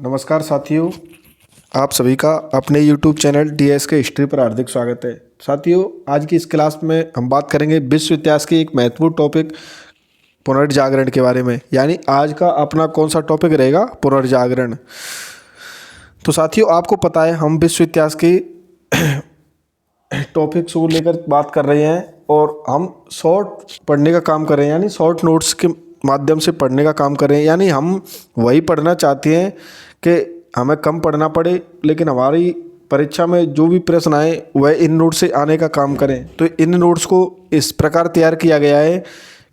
नमस्कार साथियों, आप सभी का अपने YouTube चैनल DS के हिस्ट्री पर हार्दिक स्वागत है। साथियों, आज की इस क्लास में हम बात करेंगे विश्व इतिहास के एक महत्वपूर्ण टॉपिक पुनर्जागरण के बारे में। यानी आज का अपना कौन सा टॉपिक रहेगा? पुनर्जागरण। तो साथियों, आपको पता है हम विश्व इतिहास के टॉपिक्स को लेकर बात कर रहे हैं और हम शॉर्ट पढ़ने का काम कर रहे हैं, यानी शॉर्ट नोट्स के माध्यम से पढ़ने का काम कर रहे हैं। यानी हम वही पढ़ना चाहते हैं कि हमें कम पढ़ना पड़े, लेकिन हमारी परीक्षा में जो भी प्रश्न आए वह इन नोट्स से आने का काम करें। तो इन नोट्स को इस प्रकार तैयार किया गया है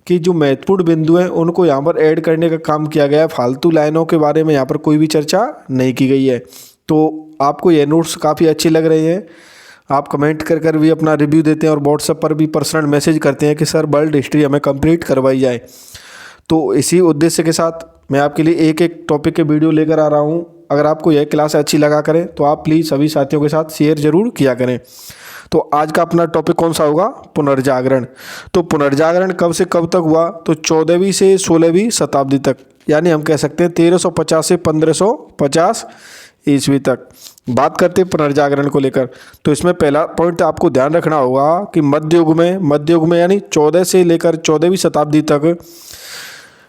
कि जो महत्वपूर्ण बिंदु हैं उनको यहाँ पर ऐड करने का काम किया गया है। फालतू लाइनों के बारे में यहाँ पर कोई भी चर्चा नहीं की गई है। तो आपको ये नोट्स काफ़ी अच्छे लग रहे हैं। आप कमेंट कर भी अपना रिव्यू देते हैं और व्हाट्सएप पर भी पर्सनल मैसेज करते हैं कि सर वर्ल्ड हिस्ट्री हमें कंप्लीट करवाई जाए। तो इसी उद्देश्य के साथ मैं आपके लिए एक एक टॉपिक के वीडियो लेकर आ रहा हूँ। अगर आपको यह क्लास अच्छी लगा करें तो आप प्लीज़ सभी साथियों के साथ शेयर जरूर किया करें। तो आज का अपना टॉपिक कौन सा होगा? पुनर्जागरण। तो पुनर्जागरण कब से कब तक हुआ? तो 14वीं से 16वीं शताब्दी तक, यानी हम कह सकते हैं 1350 से 1550 ईस्वी तक बात करते हैं पुनर्जागरण को लेकर। तो इसमें पहला पॉइंट आपको ध्यान रखना होगा कि मध्य युग में यानी 14 से लेकर 14वीं शताब्दी तक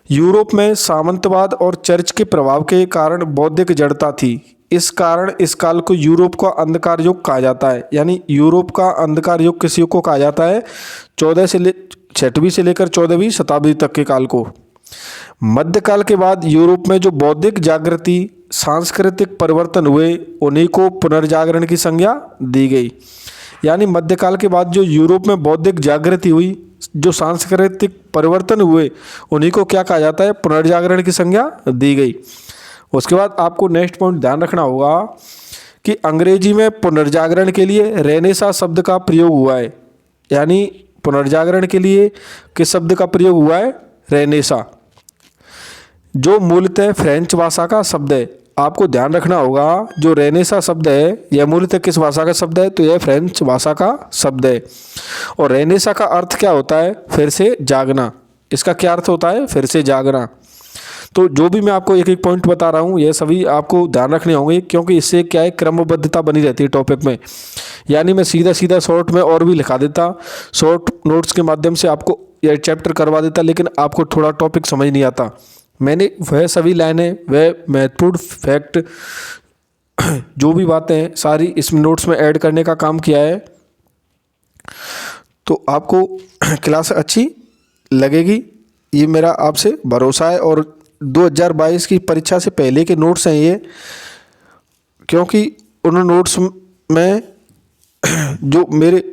यूरोप में सामंतवाद और चर्च के प्रभाव के कारण बौद्धिक जड़ता थी। इस कारण इस काल को यूरोप का अंधकार युग कहा जाता है। यानी यूरोप का अंधकार युग किस युग को कहा जाता है? 6वीं से लेकर 14वीं शताब्दी तक के काल को। मध्यकाल के बाद यूरोप में जो बौद्धिक जागृति, सांस्कृतिक परिवर्तन हुए, उन्हीं को पुनर्जागरण की संज्ञा दी गई। यानी मध्यकाल के बाद जो यूरोप में बौद्धिक जागृति हुई, जो सांस्कृतिक परिवर्तन हुए, उन्हीं को क्या कहा जाता है? पुनर्जागरण की संज्ञा दी गई। उसके बाद आपको नेक्स्ट पॉइंट ध्यान रखना होगा कि अंग्रेजी में पुनर्जागरण के लिए रेनेसा शब्द का प्रयोग हुआ है। यानी पुनर्जागरण के लिए किस शब्द का प्रयोग हुआ है? रेनेसा, जो मूलतः फ्रेंच भाषा का शब्द है। आपको ध्यान रखना होगा जो रेनेसा शब्द है यह मूलतः किस भाषा का शब्द है? तो यह फ्रेंच भाषा का शब्द है। और रेनेसा का अर्थ क्या होता है? फिर से जागना। इसका क्या अर्थ होता है? फिर से जागना। तो जो भी मैं आपको एक एक पॉइंट बता रहा हूँ, ये सभी आपको ध्यान रखने होंगे, क्योंकि इससे क्या है, क्रमबद्धता बनी रहती है टॉपिक में। यानी मैं सीधा शॉर्ट में और भी लिखा देता, शॉर्ट नोट्स के माध्यम से आपको यह चैप्टर करवा देता, लेकिन आपको थोड़ा टॉपिक समझ नहीं आता। मैंने वह सभी लाइनें, वह महत्वपूर्ण फैक्ट, जो भी बातें हैं सारी इस नोट्स में ऐड करने का काम किया है। तो आपको क्लास अच्छी लगेगी, ये मेरा आपसे भरोसा है। और 2022 की परीक्षा से पहले के नोट्स हैं ये, क्योंकि उन नोट्स में जो मेरे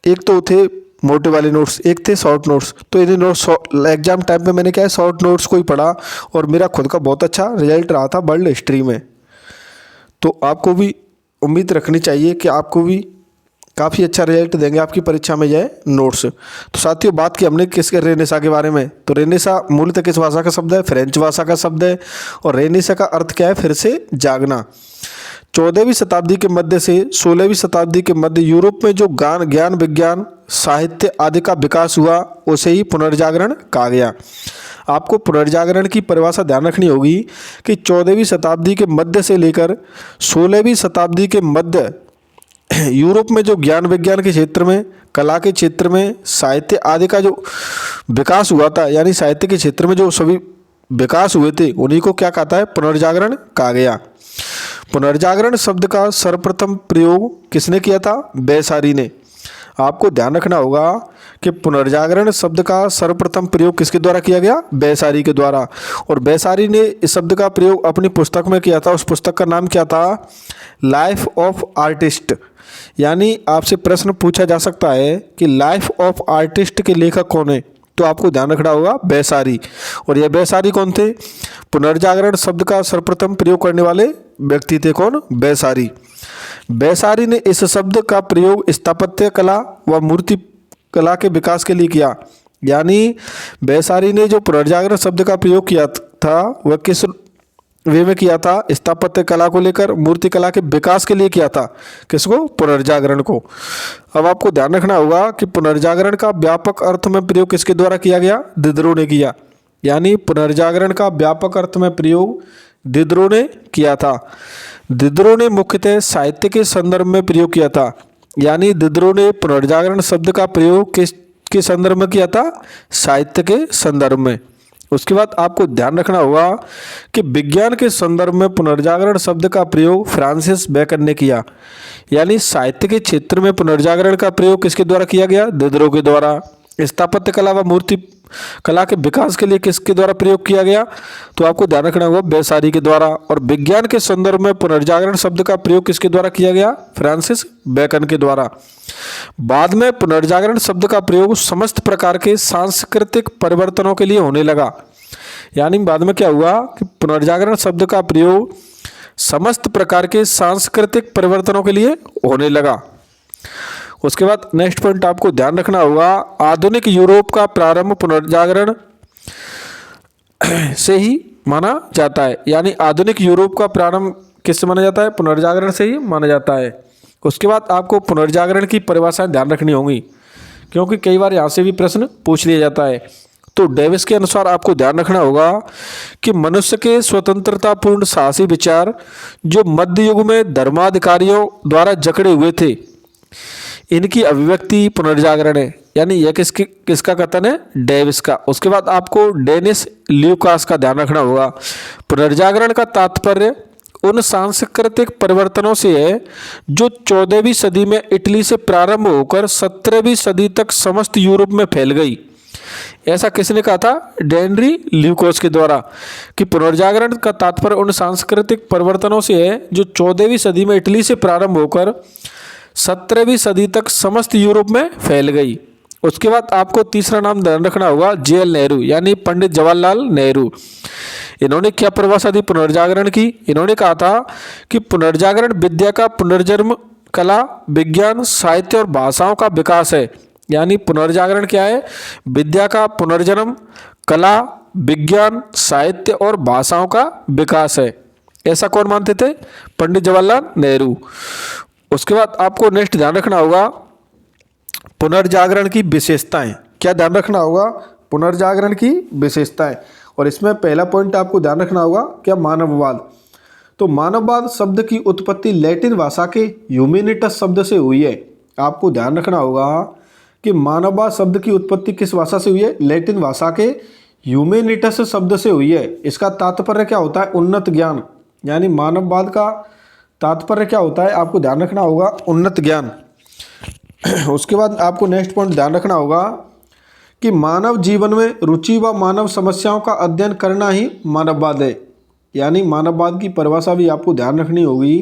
एक तो थे मोटे वाले नोट्स, एक थे शॉर्ट नोट्स। तो इन नोट्स एग्जाम टाइम पे मैंने क्या है, शॉर्ट नोट्स को ही पढ़ा और मेरा खुद का बहुत अच्छा रिजल्ट रहा था वर्ल्ड हिस्ट्री में। तो आपको भी उम्मीद रखनी चाहिए कि आपको भी काफ़ी अच्छा रिजल्ट देंगे आपकी परीक्षा में यह नोट्स। तो साथियों, बात की हमने रेनेसा के बारे में। तो रेनेसा मूलतः किस भाषा का शब्द है? फ्रेंच भाषा का शब्द है। और रेनेसा का अर्थ क्या है? फिर से जागना। 14वीं शताब्दी के मध्य से 16वीं शताब्दी के मध्य यूरोप में जो ज्ञान विज्ञान, साहित्य आदि का विकास हुआ, उसे ही पुनर्जागरण कहा गया। आपको पुनर्जागरण की परिभाषा ध्यान रखनी होगी कि 14वीं शताब्दी के मध्य से लेकर 16वीं शताब्दी के मध्य यूरोप में जो ज्ञान विज्ञान के क्षेत्र में, कला के क्षेत्र में, साहित्य आदि का जो विकास हुआ था, यानी साहित्य के क्षेत्र में जो सभी विकास हुए थे, उन्हीं को क्या कहता है? पुनर्जागरण कहा गया। पुनर्जागरण शब्द का सर्वप्रथम प्रयोग किसने किया था? बेसारी ने। आपको ध्यान रखना होगा कि पुनर्जागरण शब्द का सर्वप्रथम प्रयोग किसके द्वारा किया गया? बेसारी के द्वारा। और बेसारी ने इस शब्द का प्रयोग अपनी पुस्तक में किया था। उस पुस्तक का नाम क्या था? Life of artist. यानी आपसे प्रश्न पूछा जा सकता है कि लाइफ ऑफ आर्टिस्ट के लेखक कौन है? तो आपको ध्यान रखना होगा बेसारी। और यह बेसारी कौन थे? पुनर्जागरण शब्द का सर्वप्रथम प्रयोग करने वाले व्यक्ति थे। कौन? बेसारी। बेसारी ने इस शब्द का प्रयोग स्थापत्य कला व मूर्ति कला के विकास के लिए किया। यानी बेसारी ने जो पुनर्जागरण शब्द का प्रयोग किया था वह किस वे में किया था? स्थापत्य कला को लेकर, मूर्ति कला के विकास के लिए किया था। किसको? पुनर्जागरण को। अब आपको ध्यान रखना होगा कि पुनर्जागरण का व्यापक अर्थ में प्रयोग किसके द्वारा किया गया? दिदरो ने किया। यानी पुनर्जागरण का व्यापक अर्थ में प्रयोग दिदरो ने किया था। दिदरो ने मुख्यतः साहित्य के संदर्भ में प्रयोग किया था, यानी दिदरो ने पुनर्जागरण शब्द का प्रयोग किसके संदर्भ में किया था? साहित्य के संदर्भ में। उसके बाद आपको ध्यान रखना होगा कि विज्ञान के संदर्भ में पुनर्जागरण शब्द का प्रयोग फ्रांसिस बेकन ने किया, यानी साहित्य के क्षेत्र में पुनर्जागरण का प्रयोग किसके द्वारा किया गया? दिदरो के द्वारा। स्थापत्य कला व मूर्ति कला के विकास के लिए किसके द्वारा प्रयोग किया गया? तो आपको ध्यान रखना होगा बेसारी के द्वारा। और विज्ञान के संदर्भ में पुनर्जागरण शब्द का प्रयोग किसके द्वारा किया गया? फ्रांसिस बेकन के द्वारा। बाद में पुनर्जागरण शब्द का प्रयोग समस्त प्रकार के सांस्कृतिक परिवर्तनों के लिए होने लगा, यानी बाद में क्या हुआ कि पुनर्जागरण शब्द का प्रयोग समस्त प्रकार के सांस्कृतिक परिवर्तनों के लिए होने लगा। उसके बाद नेक्स्ट पॉइंट आपको ध्यान रखना होगा, आधुनिक यूरोप का प्रारंभ पुनर्जागरण से ही माना जाता है, यानी आधुनिक यूरोप का प्रारंभ किससे माना जाता है? पुनर्जागरण से ही माना जाता है। उसके बाद आपको पुनर्जागरण की परिभाषाएं ध्यान रखनी होंगी, क्योंकि कई बार यहाँ से भी प्रश्न पूछ लिया जाता है। तो डेविस के अनुसार आपको ध्यान रखना होगा कि मनुष्य के स्वतंत्रतापूर्ण साहसी विचार जो मध्य युग में धर्माधिकारियों द्वारा जकड़े हुए थे, इनकी अभिव्यक्ति पुनर्जागरण है, यानी यह किसका कथन है? डेविस का। उसके बाद आपको डेनिस ल्यूकास का ध्यान रखना होगा। पुनर्जागरण का तात्पर्य उन सांस्कृतिक परिवर्तनों से है जो 14वीं सदी में इटली से प्रारंभ होकर 17वीं सदी तक समस्त यूरोप में फैल गई। ऐसा किसने कहा था? डेनरी ल्यूकोस के द्वारा, कि पुनर्जागरण का तात्पर्य उन सांस्कृतिक परिवर्तनों से है जो 14वीं सदी में इटली से प्रारंभ होकर 17वीं सदी तक समस्त यूरोप में फैल गई। उसके बाद आपको तीसरा नाम ध्यान रखना होगा, JL नेहरू, यानी पंडित जवाहरलाल नेहरू। इन्होंने क्या परिभाषा दी पुनर्जागरण की? इन्होंने कहा था कि पुनर्जागरण विद्या का पुनर्जन्म, कला, विज्ञान, साहित्य और भाषाओं का विकास है, यानी पुनर्जागरण क्या है? विद्या का पुनर्जन्म, कला, विज्ञान, साहित्य और भाषाओं का विकास है। ऐसा कौन मानते थे? पंडित जवाहरलाल नेहरू। उसके बाद आपको नेक्स्ट ध्यान रखना होगा पुनर्जागरण की विशेषताएं। क्या ध्यान रखना होगा? पुनर्जागरण की विशेषताएं। और इसमें पहला पॉइंट आपको ध्यान रखना होगा क्या? मानववाद। तो मानववाद शब्द की उत्पत्ति लैटिन भाषा के ह्यूमैनिटस शब्द से हुई है। आपको ध्यान रखना होगा कि मानववाद शब्द की उत्पत्ति किस भाषा से हुई है? लैटिन भाषा के ह्यूमैनिटस शब्द से हुई है। इसका तात्पर्य क्या होता है? उन्नत ज्ञान, यानी मानववाद का तात्पर्य क्या होता है? आपको ध्यान रखना होगा उन्नत ज्ञान। उसके बाद आपको नेक्स्ट पॉइंट ध्यान रखना होगा कि मानव जीवन में रुचि व मानव समस्याओं का अध्ययन करना ही मानववाद है, यानी मानववाद की परिभाषा भी आपको ध्यान रखनी होगी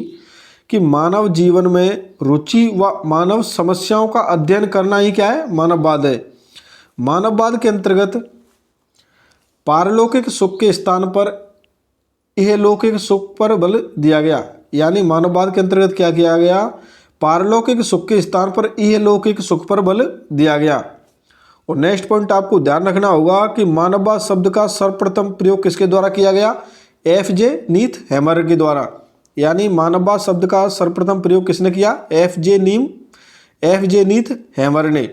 कि मानव जीवन में रुचि व मानव समस्याओं का अध्ययन करना ही क्या है? मानववाद है। मानववाद के अंतर्गत पारलौकिक सुख के स्थान पर इहलौकिक सुख पर बल दिया गया, यानी मानववाद के अंतर्गत क्या किया गया? पारलौकिक सुख के स्थान पर इहलौकिक सुख पर बल दिया गया। और नेक्स्ट पॉइंट आपको ध्यान रखना होगा कि मानववाद शब्द का सर्वप्रथम प्रयोग किसके द्वारा किया गया? FJ नीथ हैमर के द्वारा, यानी मानववाद शब्द का सर्वप्रथम प्रयोग किसने किया? FJ नीथ हैमर ने।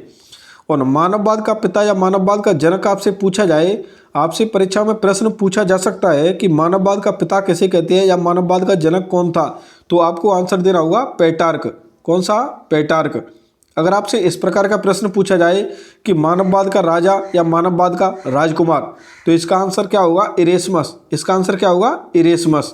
और मानववाद का पिता या मानववाद का जनक आपसे पूछा जाए, आपसे परीक्षा में प्रश्न पूछा जा सकता है कि मानववाद का पिता किसे कहते हैं या मानववाद का जनक कौन था, तो आपको आंसर देना होगा पेटार्क। कौन सा? पेटार्क। अगर आपसे इस प्रकार का प्रश्न पूछा जाए कि मानववाद का राजा या मानववाद का राजकुमार, तो इसका आंसर क्या होगा? इरेस्मस। इसका आंसर क्या होगा? इरेस्मस।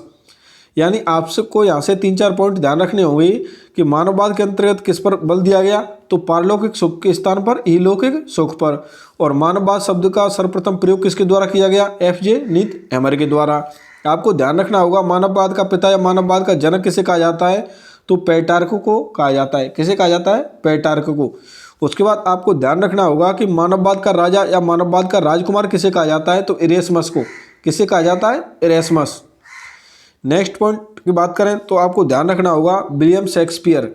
यानी आपको यहाँ से 3-4 पॉइंट ध्यान रखने होंगे कि मानववाद के अंतर्गत किस पर बल दिया गया? तो पारलौकिक सुख के स्थान पर इहलौकिक सुख पर। और मानववाद शब्द का सर्वप्रथम प्रयोग किसके द्वारा किया गया? FJ नीथ हैमर के द्वारा। आपको ध्यान रखना होगा मानववाद का पिता या मानववाद का जनक किसे कहा जाता है? तो पेटार्क को कहा जाता है। किसे कहा जाता है? पेटार्क को। उसके बाद आपको ध्यान रखना होगा कि मानववाद का राजा या मानववाद का राजकुमार किसे कहा जाता है? तो इरेस्मस को। किसे कहा जाता है? इरेस्मस। नेक्स्ट पॉइंट की बात करें तो आपको ध्यान रखना होगा विलियम शेक्सपियर।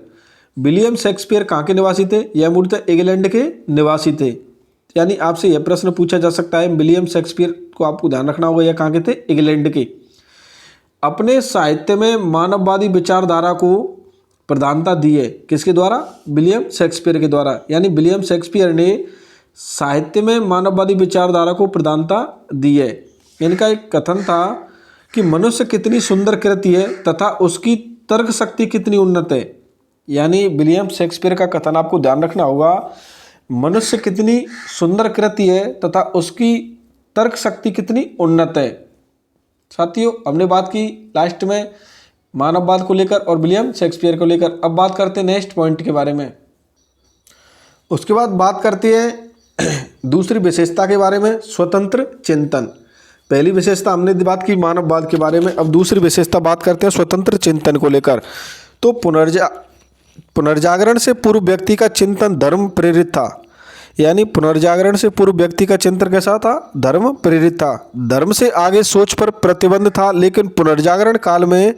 विलियम शेक्सपियर कहाँ के निवासी थे? यह मूलतः इंग्लैंड के निवासी थे। यानी आपसे यह प्रश्न पूछा जा सकता है, विलियम शेक्सपियर को आपको ध्यान रखना होगा, यह कहाँ के थे? इंग्लैंड के। अपने साहित्य में मानववादी विचारधारा को प्रधानता दी है। किसके द्वारा? विलियम शेक्सपियर के द्वारा। यानी विलियम शेक्सपियर ने साहित्य में मानववादी विचारधारा को प्रधानता दी है। इनका एक कथन था कि मनुष्य कितनी सुंदर कृति है तथा उसकी तर्क शक्ति कितनी उन्नत है। यानी विलियम शेक्सपियर का कथन आपको ध्यान रखना होगा, मनुष्य कितनी सुंदर कृति है तथा उसकी तर्क शक्ति कितनी उन्नत है। साथियों, हमने बात की लास्ट में मानववाद को लेकर और विलियम शेक्सपियर को लेकर। अब बात करते हैं नेक्स्ट पॉइंट के बारे में। उसके बाद बात करते हैं दूसरी विशेषता के बारे में, स्वतंत्र चिंतन। पहली विशेषता हमने बात की मानववाद के बारे में, अब दूसरी विशेषता बात करते हैं स्वतंत्र चिंतन को लेकर। तो पुनर्जागरण से पूर्व व्यक्ति का चिंतन धर्म प्रेरित था। यानी पुनर्जागरण से पूर्व व्यक्ति का चिंतन कैसा था? धर्म प्रेरित था। धर्म से आगे सोच पर प्रतिबंध था, लेकिन पुनर्जागरण काल में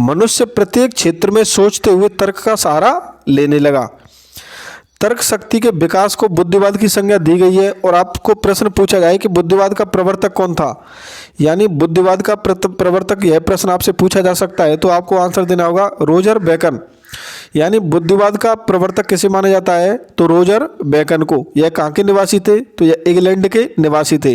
मनुष्य प्रत्येक क्षेत्र में सोचते हुए तर्क का सहारा लेने लगा। तर्क शक्ति के विकास को बुद्धिवाद की संज्ञा दी गई है। और आपको प्रश्न पूछा जाए कि बुद्धिवाद का प्रवर्तक कौन था, यानी बुद्धिवाद का प्रवर्तक, यह प्रश्न आपसे पूछा जा सकता है, तो आपको आंसर देना होगा रोजर बेकन। यानी बुद्धिवाद का प्रवर्तक किसे माना जाता है? तो रोजर बेकन को। यह कहाँ के निवासी थे? तो यह इंग्लैंड के निवासी थे।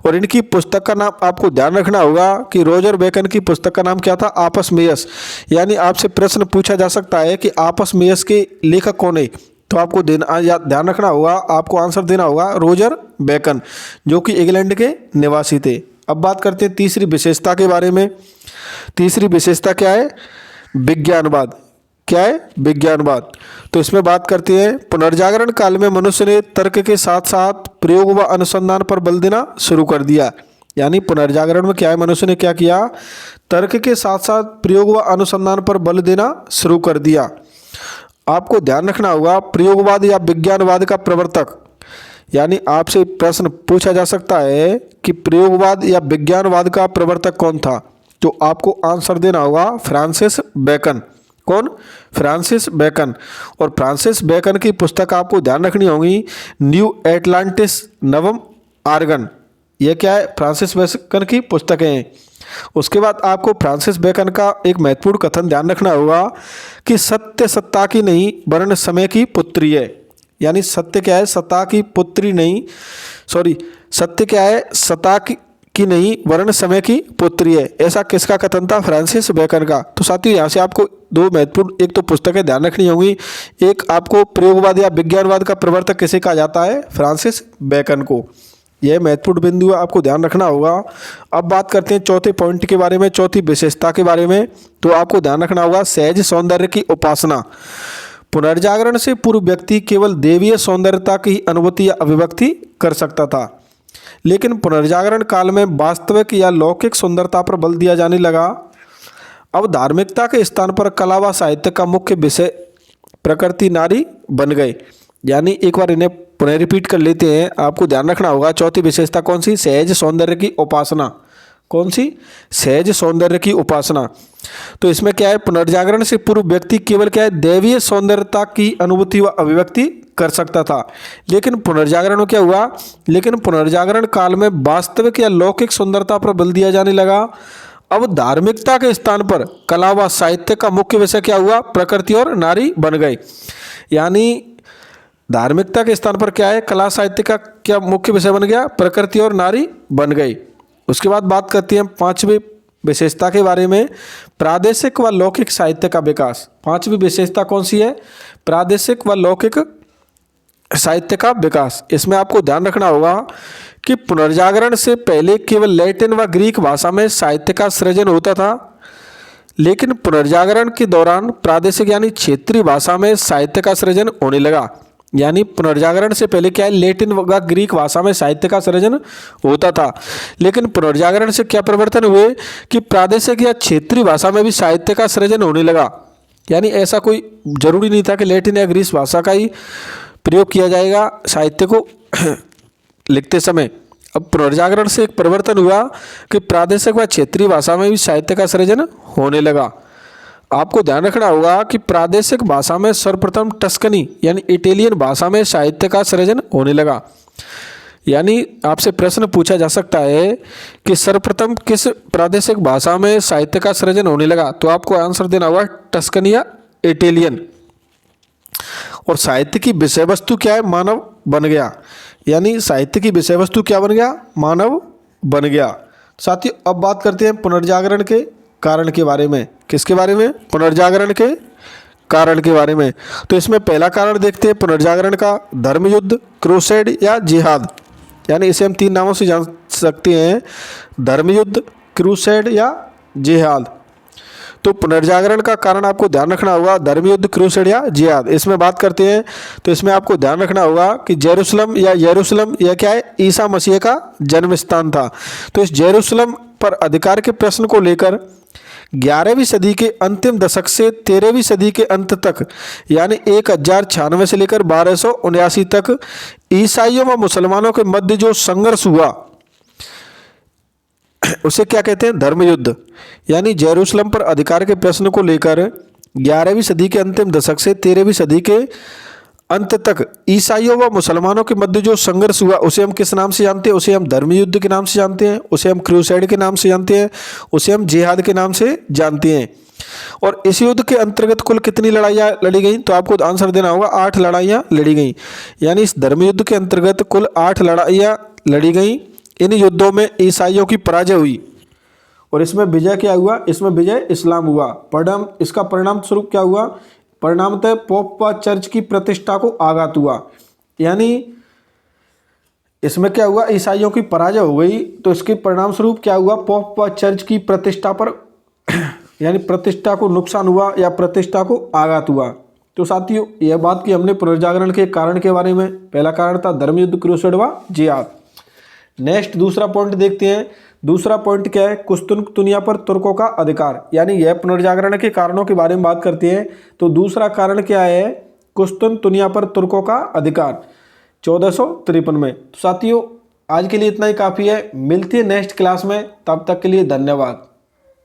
और इनकी पुस्तक का नाम आपको ध्यान रखना होगा कि रोजर बेकन की पुस्तक का नाम क्या था? आपस मेयस। यानी आपसे प्रश्न पूछा जा सकता है कि आपस मेयस के लेखक कौन है, तो आपको ध्यान रखना होगा, आपको आंसर देना होगा रोजर बेकन, जो कि इंग्लैंड के निवासी थे। अब बात करते हैं तीसरी विशेषता के बारे में। तीसरी विशेषता क्या है? विज्ञानवाद। क्या है? विज्ञानवाद। तो इसमें बात करते हैं पुनर्जागरण काल में मनुष्य ने तर्क के साथ साथ प्रयोग व अनुसंधान पर बल देना शुरू कर दिया। यानी पुनर्जागरण में क्या है? मनुष्य ने क्या किया? तर्क के साथ साथ प्रयोग व अनुसंधान पर बल देना शुरू कर दिया। आपको ध्यान रखना होगा, प्रयोगवाद या विज्ञानवाद का प्रवर्तक, यानी आपसे प्रश्न पूछा जा सकता है कि प्रयोगवाद या विज्ञानवाद का प्रवर्तक कौन था, तो आपको आंसर देना होगा फ्रांसिस बेकन। कौन? Francis Bacon. और फ्रांसिस बेकन की पुस्तक आपको ध्यान रखनी होगी, न्यू एटलांटिस नवम आर्गन। यह क्या है? फ्रांसिस बेकन की पुस्तकें हैं। उसके बाद आपको फ्रांसिस बेकन का एक महत्वपूर्ण कथन ध्यान रखना होगा कि सत्य सत्ता की नहीं वरन समय की पुत्री है। यानी सत्य क्या है? सत्ता की पुत्री नहीं, सत्य क्या है? सत्ता की नहीं वरन समय की पुत्री है। ऐसा किसका कथन था? फ्रांसिस बेकन का। तो साथियों, यहाँ से आपको दो महत्वपूर्ण एक तो पुस्तकें ध्यान रखनी होंगी। एक आपको प्रयोगवाद या विज्ञानवाद का प्रवर्तक किसे कहा जाता है? फ्रांसिस बेकन को। यह महत्वपूर्ण बिंदु है, आपको ध्यान रखना होगा। अब बात करते हैं चौथे पॉइंट के बारे में, चौथी विशेषता के बारे में। तो आपको ध्यान रखना होगा सहज सौंदर्य की उपासना। पुनर्जागरण से पूर्व व्यक्ति केवल देवीय सौंदर्यता की अनुभूति या अभिव्यक्ति कर सकता था, लेकिन पुनर्जागरण काल में वास्तविक या लौकिक सुंदरता पर बल दिया जाने लगा। अब धार्मिकता के स्थान पर कला व साहित्य का मुख्य विषय प्रकृति नारी बन गए। यानी एक बार इन्हें पुनः रिपीट कर लेते हैं, आपको ध्यान रखना होगा। चौथी विशेषता कौन सी? सहज सौंदर्य की उपासना। कौन सी? सहज सौंदर्य की उपासना। तो इसमें क्या है? पुनर्जागरण से पूर्व व्यक्ति केवल क्या है? दैवीय सौंदर्यता की अनुभूति व अभिव्यक्ति कर सकता था, लेकिन पुनर्जागरण में क्या हुआ? लेकिन पुनर्जागरण काल में वास्तविक या लौकिक सुंदरता पर बल दिया जाने लगा। अब धार्मिकता के स्थान पर कला व साहित्य का मुख्य विषय क्या हुआ? प्रकृति और नारी बन गए। यानी धार्मिकता के स्थान पर क्या है? कला साहित्य का क्या मुख्य विषय बन गया? प्रकृति और नारी बन गई। उसके बाद बात करते हैं पांचवी विशेषता के बारे में, प्रादेशिक व लौकिक साहित्य का विकास। पांचवी विशेषता कौन सी है? प्रादेशिक व लौकिक साहित्य का विकास। इसमें आपको ध्यान रखना होगा कि पुनर्जागरण से पहले केवल लैटिन व ग्रीक भाषा में साहित्य का सृजन होता था, लेकिन पुनर्जागरण के दौरान प्रादेशिक यानी क्षेत्रीय भाषा में साहित्य का सृजन होने लगा। यानी पुनर्जागरण से पहले क्या है? लैटिन व ग्रीक भाषा में साहित्य का सृजन होता था, लेकिन पुनर्जागरण से क्या परिवर्तन हुए कि प्रादेशिक या क्षेत्रीय भाषा में भी साहित्य का सृजन होने लगा। यानी ऐसा कोई जरूरी नहीं था कि लैटिन या ग्रीक भाषा का ही प्रयोग किया जाएगा साहित्य को लिखते समय। अब पुनर्जागरण से एक परिवर्तन हुआ कि प्रादेशिक व क्षेत्रीय भाषा में भी साहित्य का सृजन होने लगा। आपको ध्यान रखना होगा कि प्रादेशिक भाषा में सर्वप्रथम टस्कनी यानी इटालियन भाषा में साहित्य का सृजन होने लगा। यानी आपसे प्रश्न पूछा जा सकता है कि सर्वप्रथम किस प्रादेशिक भाषा में साहित्य का सृजन होने लगा, तो आपको आंसर देना होगा टस्कनी या इटालियन। और साहित्य की विषय वस्तु क्या है? मानव बन गया। यानी साहित्य की विषय वस्तु क्या बन गया? मानव बन गया। साथियों अब बात करते हैं पुनर्जागरण के कारण के बारे में। किसके बारे में? पुनर्जागरण के कारण के बारे में। तो इसमें पहला कारण देखते हैं पुनर्जागरण का, धर्मयुद्ध, क्रूसेड या जिहाद। यानी इसे हम 3 नामों से जान सकते हैं, धर्मयुद्ध, क्रूसेड या जिहाद। तो पुनर्जागरण का कारण आपको ध्यान रखना होगा, धर्मयुद्ध, क्रूसेड या जिहाद। इसमें बात करते हैं तो इसमें आपको ध्यान रखना होगा कि जेरूशलम या यरूशलम यह क्या है? ईसा मसीह का जन्म स्थान था। तो इस जेरूशलम पर अधिकार के प्रश्न को लेकर 11वीं सदी के अंतिम दशक से 13वीं सदी के अंत तक, यानी 1096 से लेकर 1279 तक ईसाइयों व मुसलमानों के मध्य जो संघर्ष हुआ उसे क्या कहते हैं? धर्मयुद्ध। यानी जेरूशलम पर अधिकार के प्रश्न को लेकर 11वीं सदी के अंतिम दशक से 13वीं सदी के अंत तक ईसाइयों व मुसलमानों के मध्य जो संघर्ष हुआ उसे हम किस नाम से जानते हैं? उसे हम धर्मयुद्ध के नाम से जानते हैं, उसे हम क्रूसेड के नाम से जानते हैं, उसे हम जिहाद के नाम से जानते हैं। और इस युद्ध के अंतर्गत कुल कितनी लड़ाइयाँ लड़ी गई? तो आपको आंसर देना होगा, 8 लड़ाइयाँ लड़ी गई। यानी इस धर्मयुद्ध के अंतर्गत कुल 8 लड़ाइयाँ लड़ी गई। इन युद्धों में ईसाइयों की पराजय हुई और इसमें विजय क्या हुआ? इसमें विजय इस्लाम हुआ। इसका परिणाम स्वरूप क्या हुआ? परिणामतः पोप व चर्च की प्रतिष्ठा को आघात हुआ। यानी इसमें क्या हुआ? ईसाइयों की पराजय हो गई, तो इसके परिणाम स्वरूप क्या हुआ? पोप व चर्च की प्रतिष्ठा पर यानी प्रतिष्ठा को नुकसान हुआ या प्रतिष्ठा को आघात हुआ। तो साथियों यह बात की हमने पुनर्जागरण के कारण के बारे में। पहला कारण था धर्मयुद्ध, क्रूसेड व जिहाद। नेक्स्ट दूसरा पॉइंट देखते हैं। दूसरा पॉइंट क्या है? कुस्तुनतुनिया पर तुर्कों का अधिकार। यानी यह पुनर्जागरण के कारणों के बारे में बात करते हैं। तो दूसरा कारण क्या है? कुस्तुनतुनिया पर तुर्कों का अधिकार 1453 में। तो साथियों आज के लिए इतना ही काफ़ी है। मिलती है नेक्स्ट क्लास में, तब तक के लिए धन्यवाद।